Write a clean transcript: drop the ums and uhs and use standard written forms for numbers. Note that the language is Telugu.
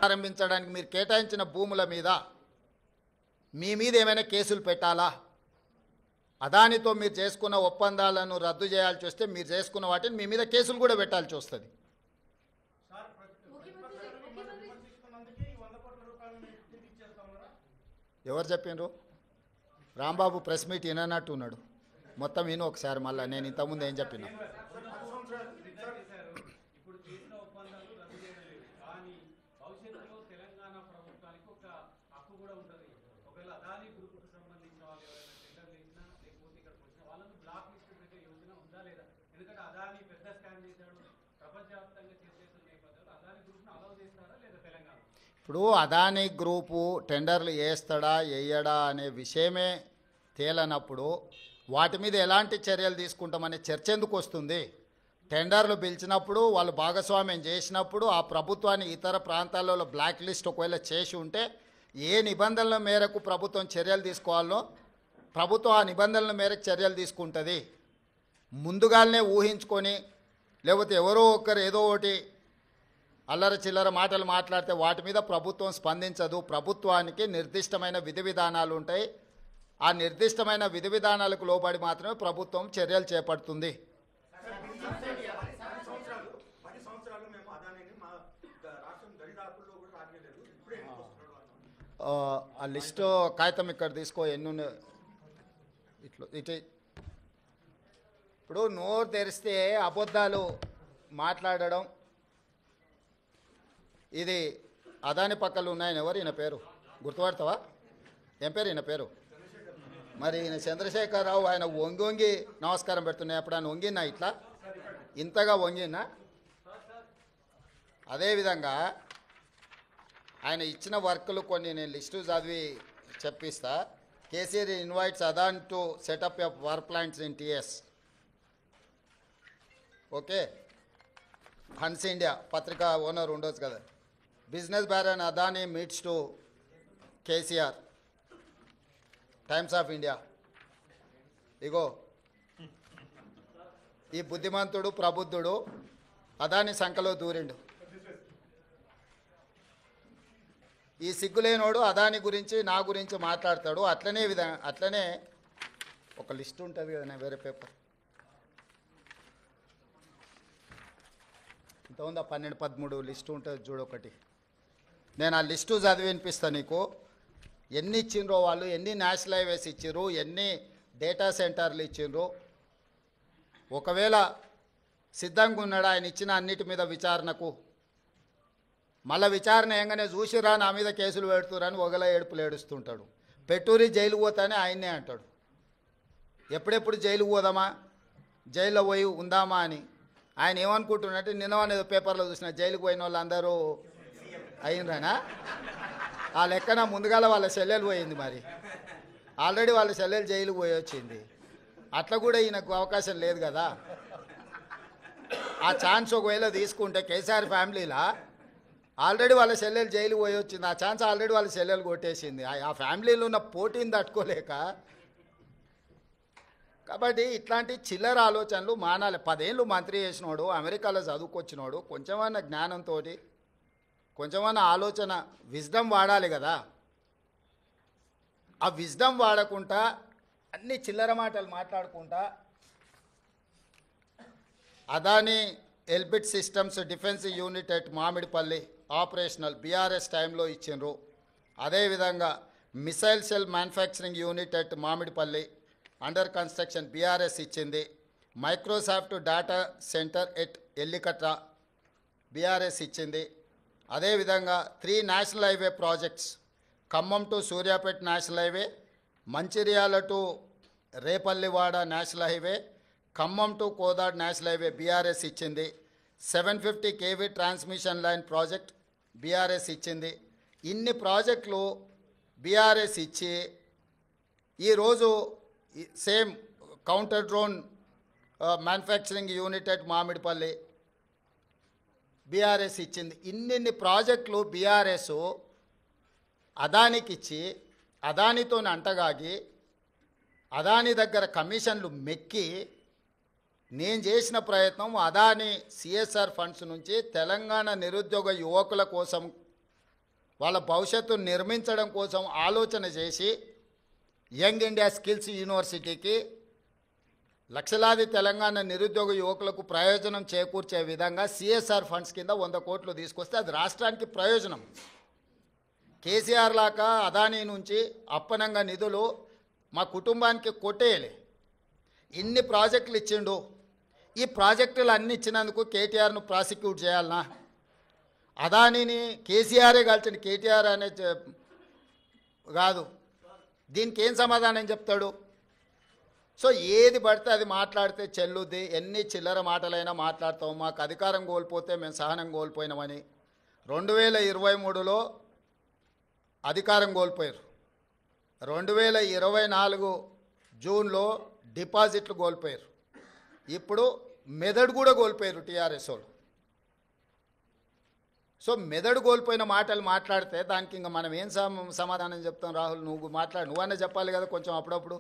ప్రారంభించడానికి మీరు కేటాయించిన భూముల మీద మీ మీద ఏమైనా కేసులు పెట్టాలా? అదానితో మీరు చేసుకున్న ఒప్పందాలను రద్దు చేయాల్సి వస్తే మీరు చేసుకున్న వాటిని మీ మీద కేసులు కూడా పెట్టాల్సి వస్తుంది. ఎవరు చెప్పిండ్రు? రాంబాబు ప్రెస్ మీట్ వినన్నట్టు ఉన్నాడు. మొత్తం విను ఒకసారి మళ్ళీ. నేను ఇంతకుముందు ఏం చెప్పినా ఇప్పుడు అదానీ గ్రూపు టెండర్లు వేస్తాడా వేయడా అనే విషయమే తేలనప్పుడు వాటి మీద ఎలాంటి చర్యలు తీసుకుంటామనే చర్చ ఎందుకు వస్తుంది? టెండర్లు పిలిచినప్పుడు వాళ్ళు భాగస్వామ్యం చేసినప్పుడు ఆ ప్రభుత్వాన్ని ఇతర ప్రాంతాలలో బ్లాక్ లిస్ట్ ఒకవేళ చేసి ఉంటే ఏ నిబంధనల మేరకు ప్రభుత్వం చర్యలు తీసుకోవాలో ప్రభుత్వం ఆ నిబంధనల మేరకు చర్యలు తీసుకుంటుంది. ముందుగానే ఊహించుకొని లేకపోతే ఎవరో ఒకరు ఏదో ఒకటి అల్లర చిల్లర మాటలు మాట్లాడితే వాటి మీద ప్రభుత్వం స్పందించదు. ప్రభుత్వానికి నిర్దిష్టమైన విధి విధానాలు ఉంటాయి. ఆ నిర్దిష్టమైన విధి విధానాలకు లోబడి మాత్రమే ప్రభుత్వం చర్యలు చేపడుతుంది. ఆ లిస్టు కాగితం ఇక్కడ తీసుకో, ఎన్ని ఇటు. ఇప్పుడు నోరు తెరిస్తే అబద్ధాలు మాట్లాడడం, ఇది అదాని పక్కలు ఉన్నాయని ఎవరు? ఈయన పేరు గుర్తుపడతావా? ఏం పేరు ఈయన పేరు? మరి ఈయన చంద్రశేఖరరావు. ఆయన వంగి వంగి నమస్కారం పెడుతున్నాయి. అప్పుడు ఆయన వంగినా ఇట్లా ఇంతగా వంగినా? అదేవిధంగా ఆయన ఇచ్చిన వర్కులు కొన్ని నేను లిస్టు చదివి చెప్పిస్తా. KCR invites Adani to set up a power plants in TS. Okay, Hans India పత్రికా ఓనర్ ఉండొచ్చు కదా. Business baron Adani meets to KCR, Times of India. ఇగో ఈ బుద్ధిమంతుడు ప్రబుద్ధుడు అదాని సంఖలో దూరిండు. ఈ సిగ్గులేనోడు అదాని గురించి నా గురించి మాట్లాడతాడు. అట్లనే ఒక లిస్ట్ ఉంటుంది కదా, వేరే పేపర్ ఇంత ఉందా, 12-13 లిస్టు ఉంటుంది చూడు ఒకటి. నేను ఆ లిస్టు చదివి వినిపిస్తాను నీకు. ఎన్ని ఇచ్చిండ్రో వాళ్ళు, ఎన్ని నేషనల్ హైవేస్ ఇచ్చిర్రు, ఎన్ని డేటా సెంటర్లు ఇచ్చిండ్రు. ఒకవేళ సిద్ధంగా ఉన్నాడు ఆయన ఇచ్చిన అన్నిటి మీద విచారణకు, మళ్ళీ విచారణ ఏంగానే చూసిరా నా మీద కేసులు పెడుతురని ఒకలా ఏడుపులు ఏడుస్తుంటాడు. పెట్టూరి జైలు పోతానే ఆయన్నే అంటాడు. ఎప్పుడెప్పుడు జైలు పోదామా, జైల్లో పోయి ఉందామా అని ఆయన ఏమనుకుంటున్నట్టు. నిన్న పేపర్లో చూసిన జైలుకు పోయిన వాళ్ళు అందరూ అయినరానా? ఆ లెక్కన ముందుగాల వాళ్ళ చెల్లెలు పోయింది. మరి ఆల్రెడీ వాళ్ళ చెల్లెలు జైలుకు పోయి వచ్చింది. అట్లా కూడా ఈయనకు అవకాశం లేదు కదా. ఆ ఛాన్స్ ఒకవేళ తీసుకుంటే కేసీఆర్ ఫ్యామిలీలా ఆల్రెడీ వాళ్ళ చెల్లెలు జైలు పోయి వచ్చింది. ఆ ఛాన్స్ ఆల్రెడీ వాళ్ళ చెల్లెలు కొట్టేసింది. ఆ ఫ్యామిలీలో ఉన్న పోటీని తట్టుకోలేక. కాబట్టి ఇట్లాంటి చిల్లర ఆలోచనలు మానాలి. 10 ఏళ్ళు మంత్రి చేసినోడు, అమెరికాలో చదువుకొచ్చినోడు, కొంచెమన్నా జ్ఞానంతో కొంచెమన్నా ఆలోచన విజ్డమ్ వాడాలి కదా. ఆ విజ్డమ్ వాడకుండా అన్ని చిల్లర మాటలు మాట్లాడుకుంటా Adani Elbit systems defence unit at Mamidipalli operational BRS టైంలో ఇచ్చిండ్రు. అదేవిధంగా missile cell manufacturing unit at Mamidipalli under construction BRS ఇచ్చింది. Microsoft data centre at Ellikatta BRS ఇచ్చింది. అదేవిధంగా 3 national highway projects, Khammam to Suryapet national highway, Mancherial to Repallewada national highway, Khammam to Kodad national highway BRS ఇచ్చింది. 750 kV transmission line project BRS ఇచ్చింది. ఇన్ని ప్రాజెక్టులు బీఆర్ఎస్ ఇచ్చి ఈరోజు same counter drone manufacturing unit at Mamidipalli BRS ఇచ్చింది. ఇన్ని ప్రాజెక్టులు బీఆర్ఎస్ అదానికి ఇచ్చి అదానితో అంటగాగి అదాని దగ్గర కమిషన్లు మెక్కి నేను చేసిన ప్రయత్నం అదాని సిఎస్ఆర్ ఫండ్స్ నుంచి తెలంగాణ నిరుద్యోగ యువకుల కోసం వాళ్ళ భవిష్యత్తును నిర్మించడం కోసం ఆలోచన చేసి యంగ్ ఇండియా స్కిల్స్ యూనివర్సిటీకి లక్షలాది తెలంగాణ నిరుద్యోగ యువకులకు ప్రయోజనం చేకూర్చే విధంగా సిఎస్ఆర్ ఫండ్స్ కింద 100 కోట్లు తీసుకొస్తే అది రాష్ట్రానికి ప్రయోజనం. కేసీఆర్ లాగా అదానీ నుంచి అప్పనంగా నిధులు మా కుటుంబానికి కొట్టేయలే. ఇన్ని ప్రాజెక్టులు ఇచ్చిండు. ఈ ప్రాజెక్టులు అన్ని ఇచ్చినందుకు కేటీఆర్ను ప్రాసిక్యూట్ చేయాలనా? అదానీని కేసీఆరే కాల్చిన కేటీఆర్ అనే కాదు. దీనికి ఏం సమాధానం చెప్తాడు? సో ఏది పడితే అది మాట్లాడితే చెల్లుద్ది. ఎన్ని చిల్లర మాటలైనా మాట్లాడతాం. మాకు అధికారం కోల్పోతే మేము సహనం కోల్పోయినామని 2023లో అధికారం కోల్పోయారు. 2024 జూన్లో డిపాజిట్లు కోల్పోయారు. ఇప్పుడు మెదడు కూడా కోల్పోయారు టీఆర్ఎస్ వాళ్ళు. సో మెదడు కోల్పోయిన మాటలు మాట్లాడితే దానికి ఇంకా మనం ఏం సమాధానం చెప్తాం? రాహుల్, నువ్వు మాట్లాడు, నువ్వన్నా చెప్పాలి కదా కొంచెం అప్పుడప్పుడు.